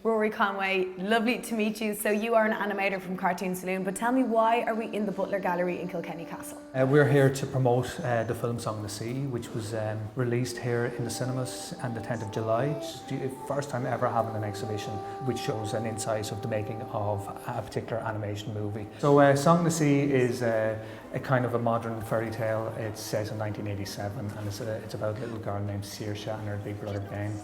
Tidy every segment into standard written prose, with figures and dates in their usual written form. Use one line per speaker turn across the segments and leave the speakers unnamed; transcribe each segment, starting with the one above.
Rory Conway, lovely to meet you. So you are an animator from Cartoon Saloon, but tell me, why are we in the Butler Gallery in Kilkenny Castle?
We're here to promote the film Song the Sea, which was released here in the cinemas on the 10th of July. It's the first time ever having an exhibition which shows an insight of the making of a particular animation movie. So Song the Sea is a kind of a modern fairy tale. It's set in 1987 and it's about a little girl named Saoirse and her big brother Ben.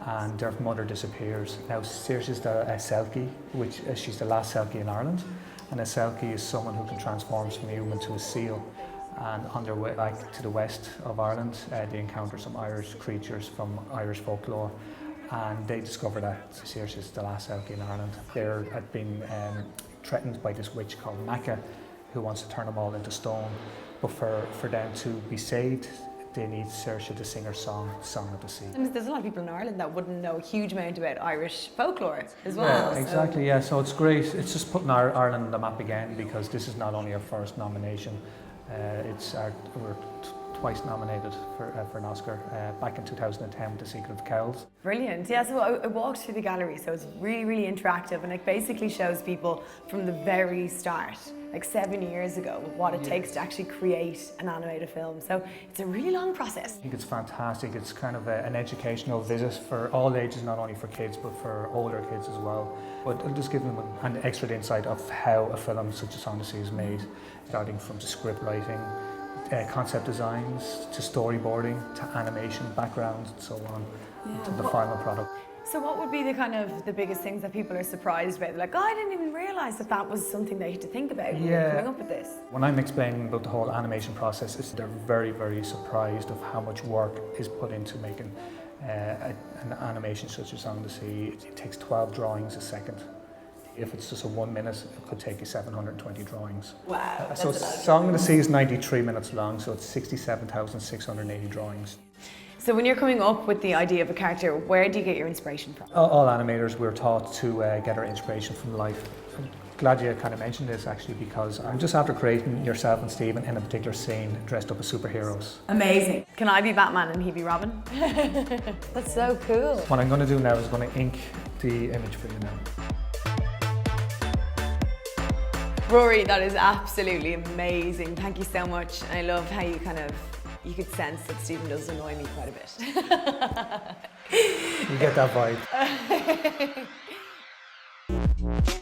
And their mother disappears. Now Saoirse is a selkie, which she's the last selkie in Ireland, and a selkie is someone who can transform from a human to a seal. And on their way back to the west of Ireland, they encounter some Irish creatures from Irish folklore, and they discover that Saoirse is the last selkie in Ireland. They're been threatened by this witch called Maca, who wants to turn them all into stone. But for them to be saved, they need Saoirse to sing her song of the Sea.
And there's a lot of people in Ireland that wouldn't know a huge amount about Irish folklore as well.
Yeah, exactly, yeah, so it's great. It's just putting Ireland on the map again, because this is not only our first nomination, we're twice nominated for an Oscar, back in 2010 with The Secret of Kells.
Brilliant, yeah, so I walked through the gallery, so it's really, really interactive, and it basically shows people from the very start, like 7 years ago, what it takes to actually create an animated film. So it's a really long process.
I think it's fantastic. It's kind of an educational visit for all ages, not only for kids but for older kids as well. But it'll just give them an extra insight of how a film such as Song the Sea is made, starting from the script writing, concept designs, to storyboarding, to animation, backgrounds and so on, to the final product.
So what would be the biggest things that people are surprised about? They're like, oh, I didn't even realise that was something they had to think about when coming up with this.
When I'm explaining about the whole animation process, they're very, very surprised of how much work is put into making an animation such as Song the Sea. It takes 12 drawings a second. If it's just a 1 minute, it could take you 720 drawings.
Wow.
So Song of the Sea is 93 minutes long, so it's 67,680 drawings.
So when you're coming up with the idea of a character, where do you get your inspiration from?
All animators, we're taught to get our inspiration from life. I'm glad you kind of mentioned this actually, because I'm just after creating yourself and Stephen in a particular scene dressed up as superheroes.
Amazing. Can I be Batman and he be Robin? That's so cool.
What I'm going to do now is going to ink the image for you now.
Rory, that is absolutely amazing. Thank you so much. I love how you could sense that Stephen does annoy me quite a bit.
You get that vibe.